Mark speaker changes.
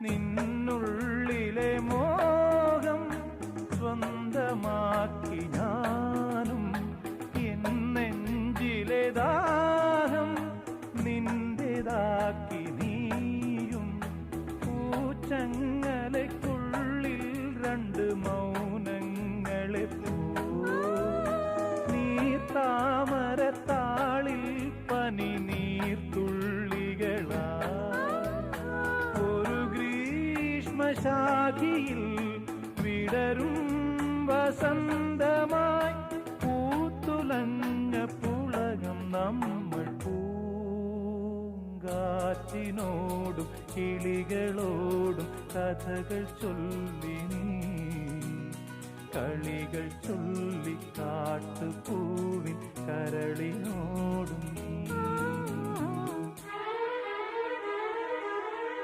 Speaker 1: നിന്നുള്ളിലെ മോഹം സ്വന്തമാക്കി ഞാനും, എന്നെഞ്ചിലെ ദാഹം നിന്റേതാക്കി നീയും. പൂച്ചങ്ങലയ്ക്കുള്ളിൽ രണ്ട് മൗനങ്ങളെ നീർത്താമരത്താളിൽ പനി നീർത്തുള്ളികളാ. ഒരു ഗ്രീഷ്മശാഖിയിൽ വിടരും വസന്തമായി പൂത്തുലഞ്ഞ പുളകം നമ്മൾ. പൂങ്കാറ്റിനോടും കിളികളോടും കഥകൾ ചൊല്ലി നീ, കളികൾ ചൊല്ലി കാട്ടുപൂവിൻ കരളിനോടും നീ.